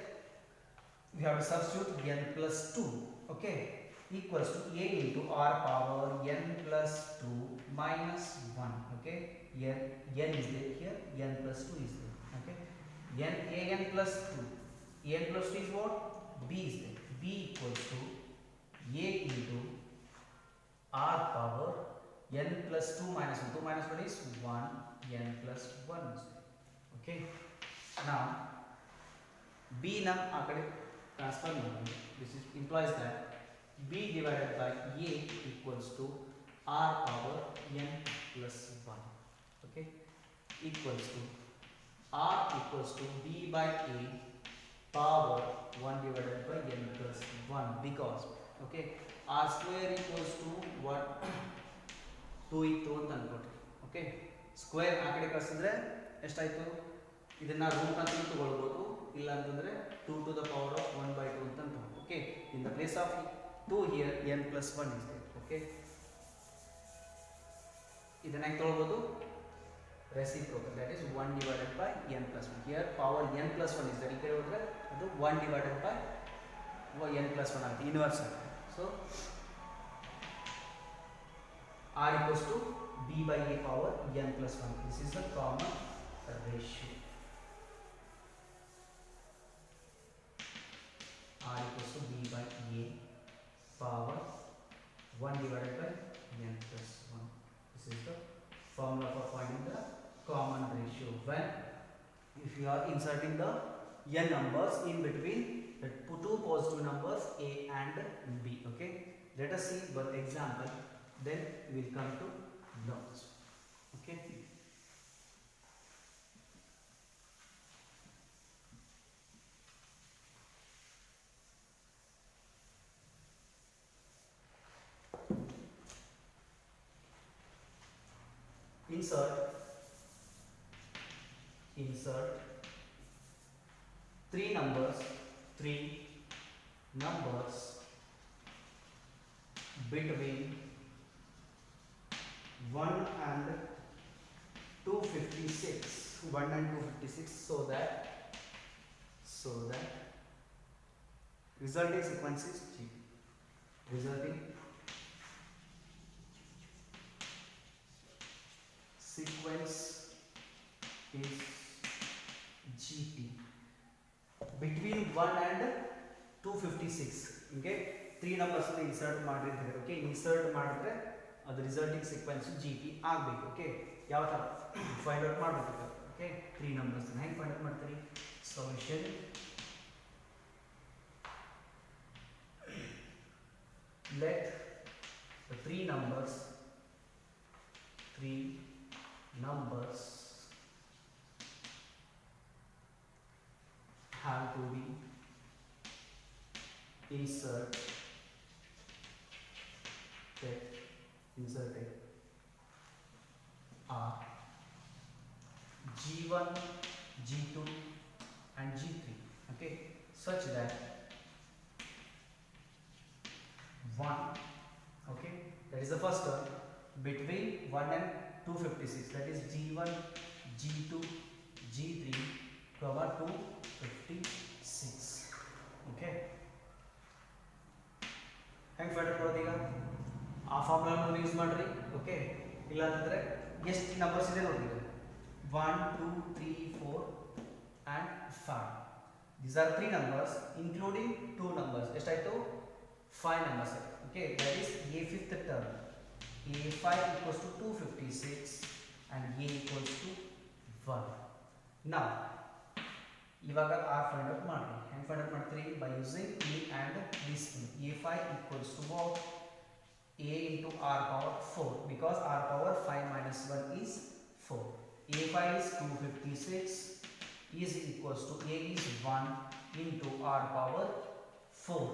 we have to substitute n plus 2. Okay, equals to a into r power n plus 2 minus 1. Okay, n is there here, n plus 2 is there. Okay, an plus 2 is what? b is there. b equals to a into r power n plus 2 minus 1. 2 minus 1 is 1, n plus 1 is there. Okay, now b nam aa kade transfer ಮಾಡಿ. This is implies that b divided by a equals to r power n plus 1. Okay, equals to r equals to b by a power 1 divided by n plus 1, because okay r square equals to what 2 ಇತ್ತು ಅಂತ ಅನ್ಕೊಟ್ರಿ. Okay, square ಆ ಕಡೆ ಕಳಿಸಿದ್ರೆ ಎಷ್ಟಾಯ್ತು? ಇದನ್ನ root ಅಂತ ತಗೊಳ್ಬೋದು, ಇಲ್ಲ ಅಂತಂದ್ರೆ 2 to the power of 1 by 2 ಅಂತ ಅನ್ಕೊಂಡು. Okay, in the place of 2 here n plus 1 is there. Okay, ಇದನ್ನ ಹೆಂಗೆ ತಗೊಳ್ಬೋದು? reciprocal, that is 1 divided by n plus 1. Here power n plus 1 is there. ಈ ಕಡೆ ಹೋದ್ರೆ ಅದು 1 divided by n plus 1 ಆಗುತ್ತೆ, ಇನ್ವರ್ಸ್ ಆಗುತ್ತೆ. So r equals to b by a power n plus 1. This is the common ratio. r equals to b by a power 1 divided by n plus 1. This is the formula for finding the common ratio when if you are inserting the n numbers in between the two positive numbers a and b. Okay, let us see one example, then we will come to notes. Okay, insert three numbers between 1 and 256 so that resulting sequence is G. Resulting sequence is GT between 1 and 256. Okay, three numbers insert ಮಾಡಿರ್ತೀವಿ. Okay, insert ಮಾಡಿದ್ರೆ ಅದು resulting sequence GT ಆಗಬೇಕು. Okay, ಯಾವ ತರ find out ಮಾಡಬೇಕು. Okay, three numbers ಹೆಂಗೆ find out ಮಾಡ್ತೀರಿ? Solution let the three numbers have to be inserted are G1, G2 and G3. Okay, such that 1, okay, that is the first term between 1 and 256, that is G1, G2, G3, 256. Okay, ಹೆಂಗೆ find out ಮಾಡೋದು ಈಗ? ಆ formula use ಮಾಡ್ರಿ. Okay, ಇಲ್ಲ ಅಂತಂದ್ರೆ ಎಷ್ಟು numbers ಇದೆ ನೋಡಿ. 1 2 3 4 and 5. These are three numbers including two numbers. ಎಷ್ಟಾಯ್ತು? 5 numbers. Okay, that is a fifth term. A5 equals to 256 and A equals to 1. Now ಇವಾಗ R find out ಮಾಡಿ. ಹೆಂಗೆ find out ಮಾಡ್ತೀರಿ? By using A and this one. A5 equals to what? A into R power 4, because R power 5 minus 1 is 4. A5 is 256 is equals to A is 1 into R power 4.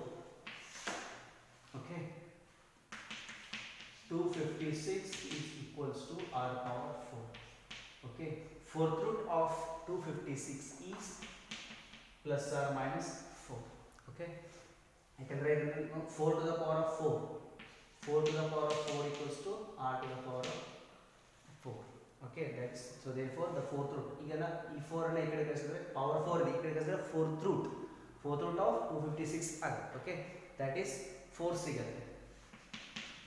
Okay, 256 is equals to R power 4. Okay, fourth root of 256 is plus or minus 4. Okay, I can write 4 to the power of 4. 4 to the power of 4 equals to R to the power of 4. Okay, that's so therefore the fourth root. ಈಗ ಈ 4 ಅನ್ನು ಈ ಕಡೆ ಕಳಿಸಿದ್ರೆ power 4 ಇದೆ, ಈ ಕಡೆ ಕಳಿಸಿದ್ರೆ fourth root of 256 ಆಗುತ್ತೆ. Okay, that is 4 ಸಿಗುತ್ತೆ.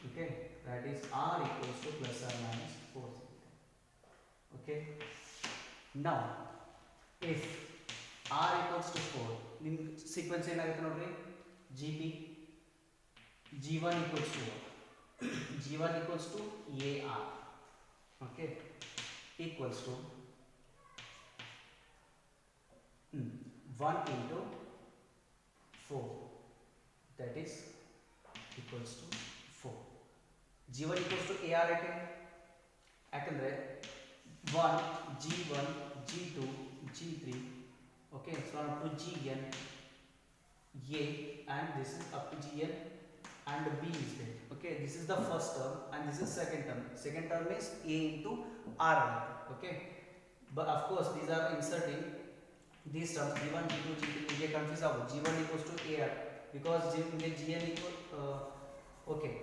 Okay, that is R equals to plus or minus 4 ಸಿಗುತ್ತೆ. Okay, now if R equals to 4, ನಿಮ್ಮ ಸೀಕ್ವೆನ್ಸ್ ಏನಾಗುತ್ತೆ ನೋಡ್ರಿ? GP G1 equals to what? G1 equals to AR. Okay, equals to 1 into 4, that is equals to 4. G1 equals to AR ಯಾಕಂದ್ರೆ 1 G1 G2 G3. Okay, so up to Gn A and this is up to Gn and B is there. Okay, this is the first term and this is second term. Second term is A into R. Okay, but of course these are inserting these terms G1 G2 G3. You get confused about G1 equals to AR because Gn equal okay,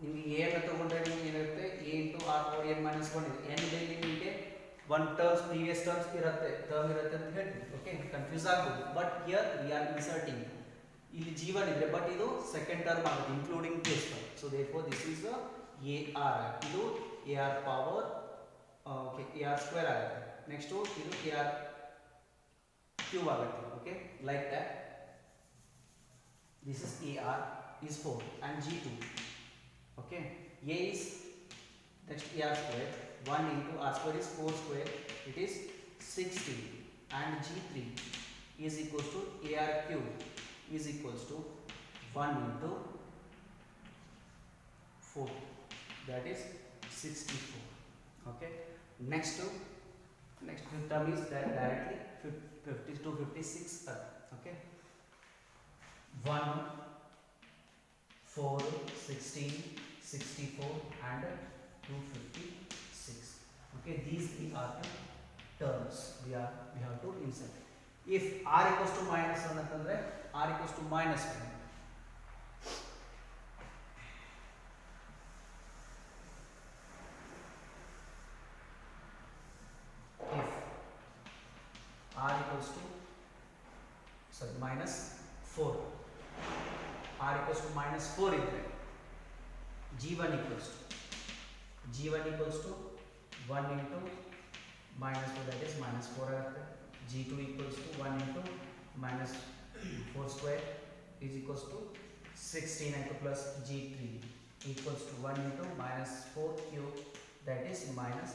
ನಿಮಗೆ A ಅನ್ನು ತಗೊಂಡ್ರೆ ನಿಮಗೆ ಏನಿರುತ್ತೆ? A into R power n minus 1 ಇದೆ. n ಇದೆ ನಿಮಗೆ one terms previous terms ಇರುತ್ತೆ ಅಂತ ಹೇಳಿ. Okay, ಕನ್ಫ್ಯೂಸ್ ಆಗ್ಬೋದು. But here we are inserting. ಇಲ್ಲಿ G1 ಇದೆ ಬಟ್ ಇದು ಸೆಕೆಂಡ್ ಟರ್ಮ್ ಆಗುತ್ತೆ including this term. So therefore this is AR. ಇದು AR power okay AR square ಆಗುತ್ತೆ. ನೆಕ್ಸ್ಟ್ ಇದು AR ಕ್ಯೂಬ್ ಆಗುತ್ತೆ. Okay, like that this is AR is 4 and G2. Okay, A is next AR square 1 into R square is 4 square, it is 60, and G3 is equals to AR cube is equals to 1 into 4, that is 64. Okay, next term is that directly 50 to 56. Okay, 1 4 16 64 and 256. 6. Okay, these three are the terms we have to insert. If r equals to minus 1 ಅಂತಂದ್ರೆ r equals to minus 1. If r equals to minus 4, r equals to minus 4 ಇದ್ರೆ g1 equals to 1 into minus 4, that is minus 4 ಆಗುತ್ತೆ. g2 equals to 1 into minus 4 square is equals to 16 into plus g3 equals to 1 into minus 4 cube, that is minus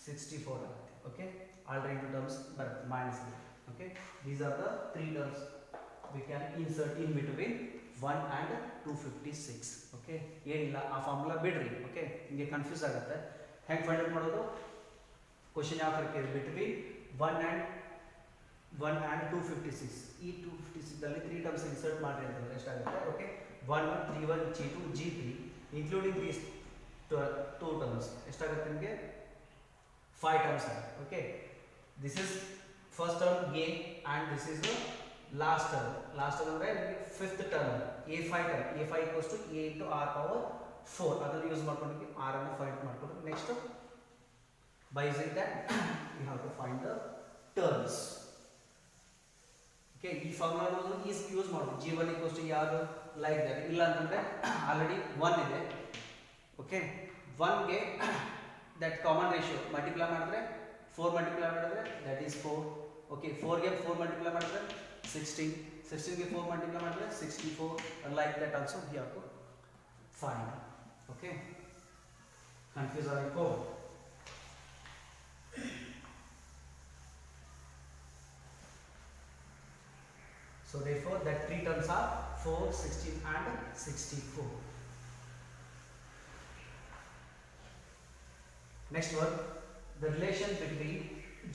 64 ಆಗುತ್ತೆ. Okay, alternate terms ಬರುತ್ತೆ minus. Okay, these are the three terms we can insert in between 1 and 256. Okay, ಏನಿಲ್ಲ ಆ formula ಬಿಡ್ರಿ. Okay, ನಿಮಗೆ confuse ಆಗುತ್ತೆ. ಹೆಂಗೆ find out ಮಾಡೋದು? Question ಯಾವ ಥರ ಕೇಳಿ ಬಿಟ್ವೀನ್ 1 and 256. ಈ 256 ದಲ್ಲಿ 3 ಟರ್ಮ್ಸ್ ಇನ್ಸರ್ಟ್ ಮಾಡ್ರಿ ಅಂತಂದ್ರೆ ಎಷ್ಟಾಗುತ್ತೆ? Okay, 1 g1 g2 g3 including these 2 terms ಎಷ್ಟಾಗುತ್ತೆ ನಿಮಗೆ? 5 ಟರ್ಮ್ಸ್ ಆಗುತ್ತೆ. Okay, this is first term a and this is the last term. Last term ಅಂದ್ರೆ fifth term a5 term. a5 equals to a into r power 4. ಅದನ್ನು use ಮಾಡ್ಕೊಂಡು r ಅನ್ನು find ಮಾಡ್ಕೊಂಡು next by using that you have to find the terms. Okay, ಈ formula is use ಮಾಡೋದು. g1 equals to ಯಾವುದು like that. ಇಲ್ಲ ಅಂತಂದ್ರೆ already 1 ಇದೆ. ಓಕೆ, 1 ಗೆ ದಟ್ ಕಾಮನ್ ರೇಷಿಯೋ ಮಲ್ಟಿಪ್ಲೈ ಮಾಡಿದ್ರೆ 4 ಮಲ್ಟಿಪ್ಲೈ ಮಾಡಿದ್ರೆ ದಟ್ ಈಸ್ 4. ಓಕೆ, 4 ಗೆ 4 ಮಲ್ಟಿಪ್ಲೈ ಮಾಡಿದ್ರೆ 16, 16 ಗೆ 4 ಮಲ್ಟಿಪ್ಲೈ ಮಾಡಿದ್ರೆ 64. Like that also you have to find. Okay, confuse ಆಗಬೇಕು. So therefore that three terms are 4, 16 and 64. Next one, the relation between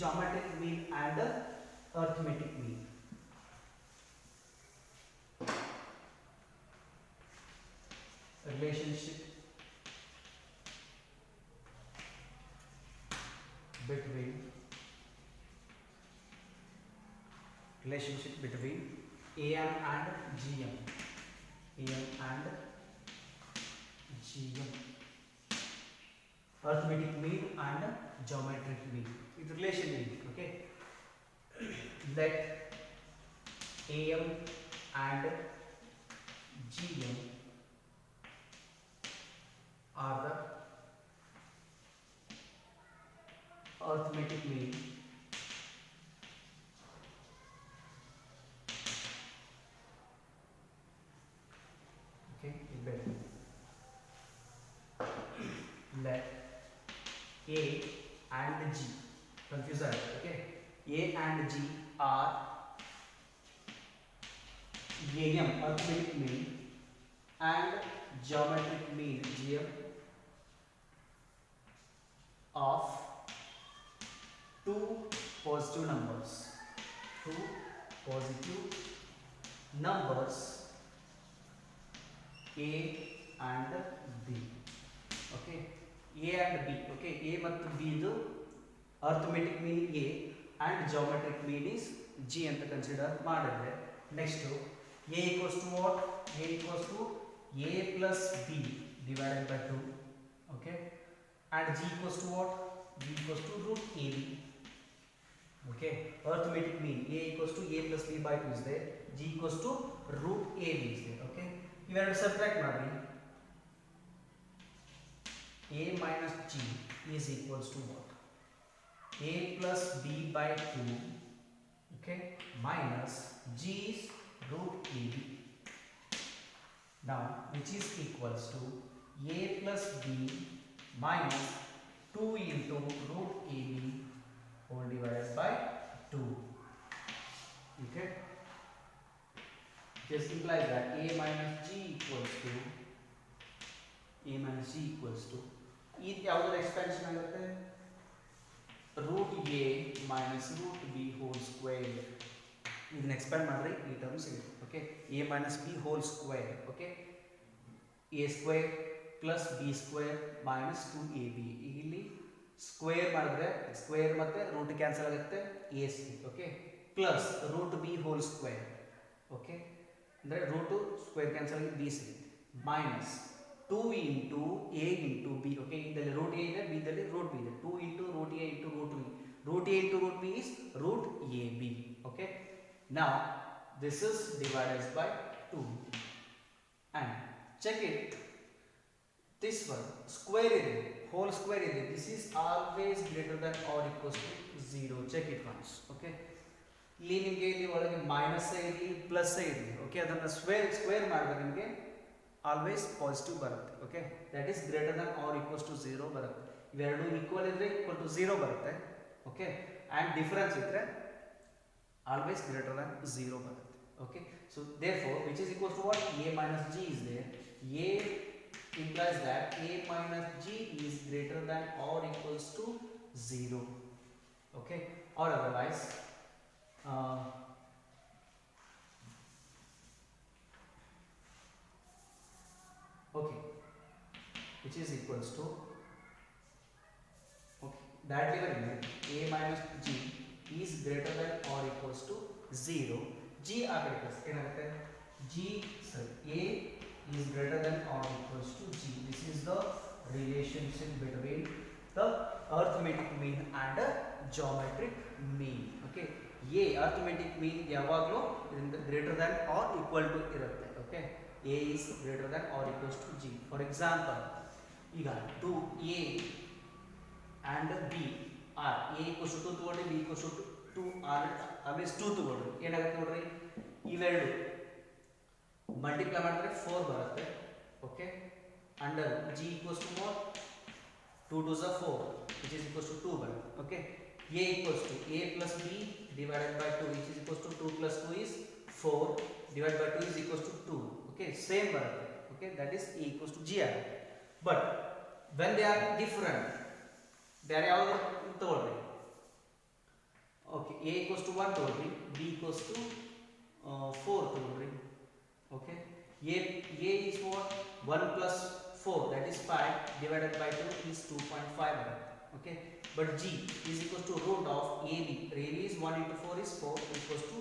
geometric mean and arithmetic mean. Relationship between AM and GM. AM and GM. Arithmetic mean and geometric mean. It's relation mean. Okay. Let AM and GM are the arithmetic mean let A and G, confuse that. Okay, A and G are AM arithmetic mean and geometric mean GM of two positive numbers. Two positive numbers A and B. Okay, A and B. Okay, A ಮತ್ತು B ಇದು arithmetic mean A and geometric mean is G ಅಂತ consider ಮಾಡಿದ್ರೆ next A equals to what? A equals to A plus B divided by 2. Okay, and G equals to what? G equals to root AB. Okay, arithmetic mean A equals to A plus B by 2 is there. G equals to root AB is there. Okay, ಇವೆರಡು subtract ಮಾಡಿ A minus G is equals to what? A plus B by 2, okay, minus G is root AB. Now, which is equals to A plus B minus 2 into root AB whole divided by 2. Okay, this implies that A minus G equals to ಇದು ಯಾವುದರ expansion ಆಗುತ್ತೆ? Root A minus root B whole square. ಇದನ್ನ expand ಮಾಡಿದ್ರೆ ಈ terms ಇದೆ. Okay, A minus B whole square. Okay, A square plus B square minus 2ab. ಇಲ್ಲಿ square ಮಾಡಿದ್ರೆ square ಮತ್ತೆ ರೂಟ್ ಕ್ಯಾನ್ಸಲ್ ಆಗುತ್ತೆ A C okay plus root B whole square okay ಅಂದರೆ root square cancel ಆಗಿ B ಸಿಗುತ್ತೆ minus 2 into A into B okay ಇದರಲ್ಲಿ root A ಇದೆ ಬಿದಲ್ಲಿ ರೂಟ್ ಬಿ ಇದೆ 2 into root A into root B root A into root B is root A B okay now this is divided by 2 and check it this one square ಇದೆ whole square ಇದೆ this is always greater than or equals to 0 check it once okay ಇಲ್ಲಿ ನಿಮಗೆ ಇಲ್ಲಿ ಒಳಗೆ minus ಇರಲಿ plus ಇರಲಿ okay ಅದನ್ನು square ಮಾಡಿದ್ರೆ ನಿಮಗೆ ಆಲ್ವೇಸ್ ಪಾಸಿಟಿವ್ ಬರುತ್ತೆ okay that is greater than or equals to 0 ಬರುತ್ತೆ ಇವೆರಡು ಈಕ್ವಲ್ ಇದ್ರೆ ಈಕ್ವಲ್ ಟು 0 ಬರುತ್ತೆ ಓಕೆ ಆ್ಯಂಡ್ ಡಿಫರೆನ್ಸ್ ಇದ್ರೆ always greater than 0 ಬರುತ್ತೆ okay so therefore which is equals to what a minus g is there a implies that a minus g is greater than or equals to 0 okay or otherwise okay which is equals to okay that given a minus g is greater than or equals to 0 g ಆಗಲಿ plus ಏನಾಗುತ್ತೆ g sorry a is greater than or equals to g this is the relationship between the arithmetic mean and geometric mean okay a arithmetic mean ಯಾವಾಗಲೂ greater than or equal to ಇರುತ್ತೆ okay a is greater than or equals to g for example ಈಗ 2a and b r a equals to 2 ತಗೊಳ್ಳಿ b equals to 2 r always 2 ತಗೊಳ್ಳಿ ಏನಾಗುತ್ತೆ ನೋಡ್ರಿ ಇವೆರಡು multiply ಮಾಡಿದ್ರೆ 4 ಬರುತ್ತೆ okay under g equals to what 2 2s are 4 which is equals to 2 ಬರುತ್ತೆ okay a equals to a plus b divided by 2 which is equals to 2 plus 2 is 4 divided by 2 is equals to 2 okay same ಬರುತ್ತೆ okay that is a equals to g ಆಗುತ್ತೆ but when they are different ಬೇರೆ ಯಾವುದು ತಗೊಳ್ರಿ okay a equals to 1 ತಗೊಳ್ರಿ b equals to 4 ತಗೊಳ್ರಿ okay a is what 1 plus 4 that is 5 divided by 2 is 2.5 okay but g is equals to root of ab ab is 1 into 4 is 4 equals to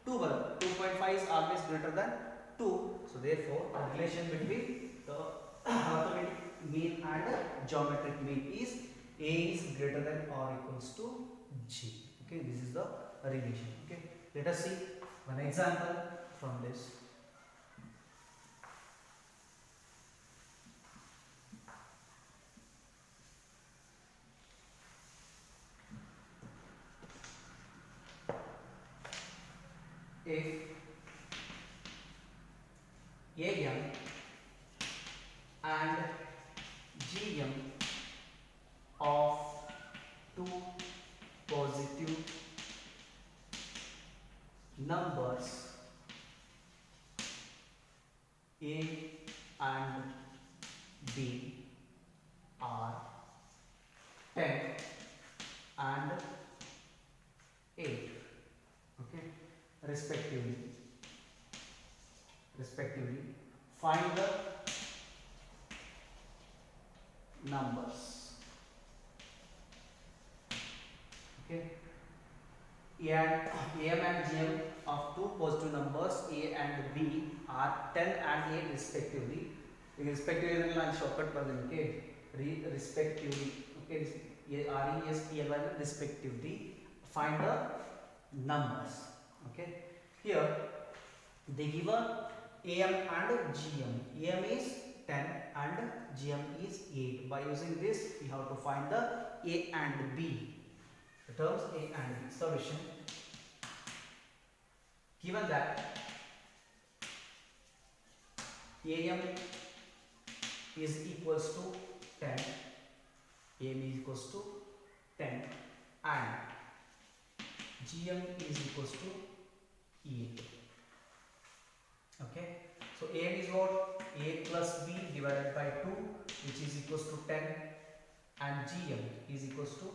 2 2.5 is always greater than 2 so therefore the relation between the arithmetic mean and geometric mean is a is greater than or equals to g okay this is the relation okay let us see one example from this if am and gm of two positive numbers a and b are 10 and 8 okay respectively find the numbers okay am and gm of two positive numbers a and b are 10 and 8 respectively respectively ನಾನು shortcut ಬರ್ತೀನಿ okay respectively okay respectively find the numbers okay here they give a am and gm am is 10 and gm is 8 by using this we have to find the a and b the terms a and b solution given that am is equals to 10 am is equals to 10 and gm is equals to 8 okay so am is what a plus b divided by 2 which is equals to 10 and gm is equals to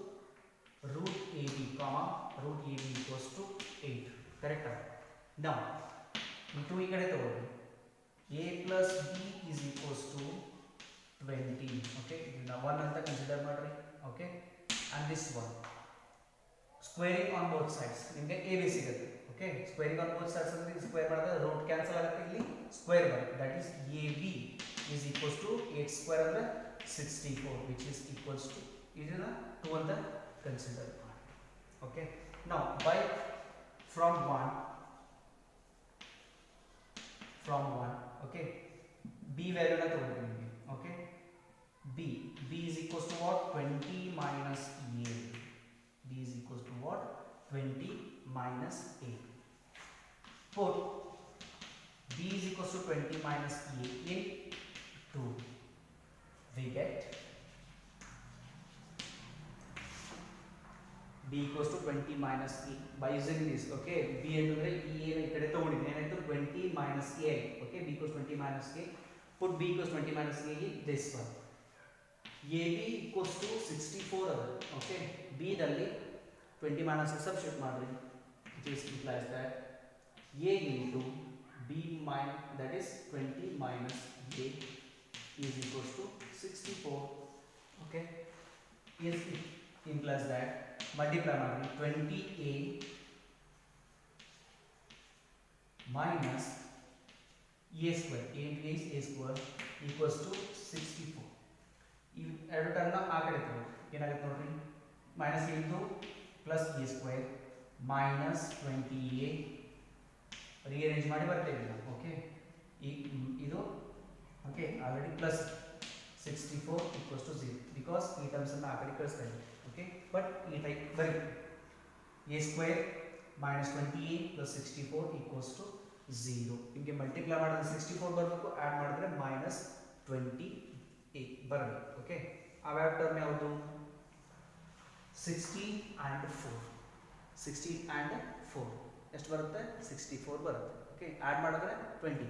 root ab comma root ab equals to 8 correct now into ಈ ಕಡೆ ತಗೊಳ್ಳಿ a plus b is equals to 20 okay now 1 ಅಂತ consider ಮಾಡ್ರಿ okay and this one. Squaring on both sides. ನಿಮಗೆ a b ಸಿಗುತ್ತೆ. Okay, squaring on both sides ಅಂದ್ರೆ square ಮಾಡಿದ್ರೆ root cancel ಆಗುತ್ತೆ, ಇಲ್ಲಿ ಸ್ಕ್ವೇರ್ ಬರುತ್ತೆ. That is ab is equals to 8 square ಅಂದ್ರೆ 64, which is equals to ಇದನ್ನ 2 ಅಂತ ಕನ್ಸಿಡರ್ ಮಾಡಿ. Okay, now by from 1 okay, b value na ತಗೊಳ್ತೀನಿ ನಿಮಗೆ. Okay, b is equals to what? 20 minus a. b is equals to what? 20 minus a. Put b is equals to 20 minus a in 2. We get b equals to 20 minus a. By using this, okay, b ಅಂತಂದ್ರೆ e ನ ಈ ಕಡೆ ತಗೊಂಡಿದ್ದೀನಿ, ಏನಾಯ್ತು 20 minus a. Okay, b equals 20 minus a. Put b equals 20 minus a in this one. ab equals to 64 ಅದ. Okay, b ದಲ್ಲಿ 20 minus a substitute ಮಾಡ್ರಿ, which implies that a into b minus, that is 20 minus a is equals to 64. Okay, is implies that multiply ಮಾಡ್ರಿ 20a minus a square, a into a is a square equals to 64. ಈ ಎರಡು term ಆ ಕಡೆ ತಗೊಳ್ಳಿ, ಏನಾಗುತ್ತೆ ನೋಡ್ರಿ, minus into plus a square minus 20a rearrange ಮಾಡಿ ಬರ್ತೇವೆ ನಾವು. ಓಕೆ, ಇದು okay already plus 64 equals to 0 because ಈ ಟರ್ಮ್ಸ್ ಅನ್ನು ಆ ಕಡೆ ಕಳಿಸ್ತಾ ಇದ್ದೀವಿ. ಓಕೆ, ಬಟ್ ಈ ಟೈಪ್ ಬರೀ a square minus 20a plus 64 equals to 0. ನಿಮಗೆ ಮಲ್ಟಿಪ್ಲೈ ಮಾಡಿದ್ರೆ 64 ಬರಬೇಕು, ಆ್ಯಡ್ ಮಾಡಿದ್ರೆ ಮೈನಸ್ 20a ಬರಬೇಕು. ಓಕೆ, ಅವ್ಯಾವ ಟರ್ಮ್ ಯಾವುದು? 16 ಆ್ಯಂಡ್ 4. 16 ಆ್ಯಂಡ್ 4 ಎಷ್ಟು ಬರುತ್ತೆ? 64 ಬರುತ್ತೆ. ಓಕೆ, ಆ್ಯಡ್ ಮಾಡಿದ್ರೆ 20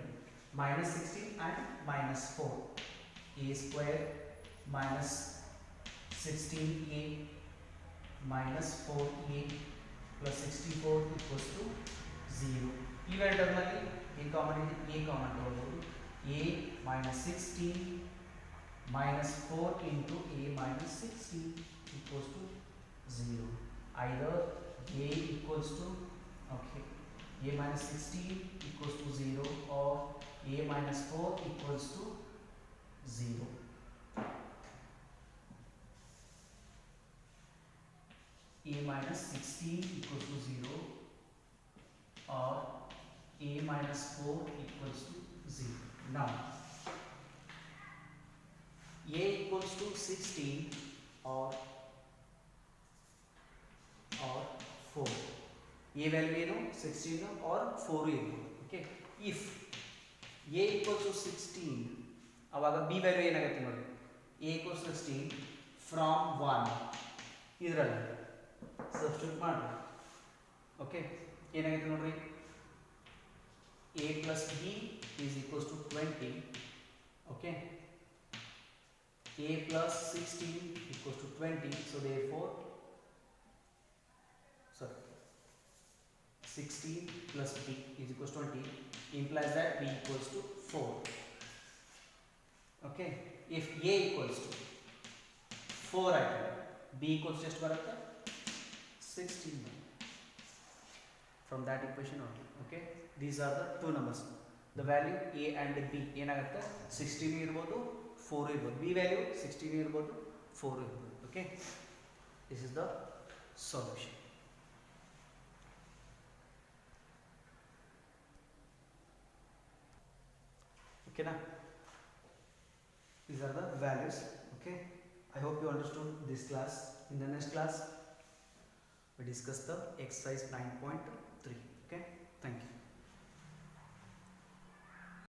minus 16 and minus 4 a square minus 16a minus 4a plus 64 equals to 0. ಇವೆರಡು ಟರ್ಮಲ್ಲಿ a ಕಾಮನ್ ಇದೆ, a ಕಾಮನ್ ತಗೊಳ್ಬೋದು. a minus 16 minus 4 into a minus 16 equals to 0. Either a equals to, okay, a minus 16 equals to 0 or a minus 4 equals to 0. A minus 16 equals to 0 or a minus 4 equals to 0. Now a equals to 16 or 4. a value ಏನು 16 or 4 ಇರ್ಬೋದು. Okay, if a equals to 16 ಅವಾಗ b value ಏನಾಗುತ್ತೆ ನೋಡಿ, a equals to 16 from 1 ಇದರಲ್ಲಿ substitute ಮಾಡಿ. Okay, ಏನಾಗುತ್ತೆ ನೋಡ್ರಿ, a plus b is equals to 20. Okay, a plus 16 equals to 20, so therefore 16 plus b is equals to 20 implies that b equals to 4. Okay, if a equals to 4 item, b equals to just baratta 16 from that equation only. Okay, these are the two numbers, the value a and b ಏನಾಗುತ್ತೆ 16 ಇರಬಹುದು 4 ಇರಬಹುದು, b value 16 ಇರಬಹುದು 4 ಇರಬಹುದು. Okay, this is the solution. Okay na, these are the values. Okay, I hope you understood this class. In the next class we discuss the exercise 9.3. okay, thank you.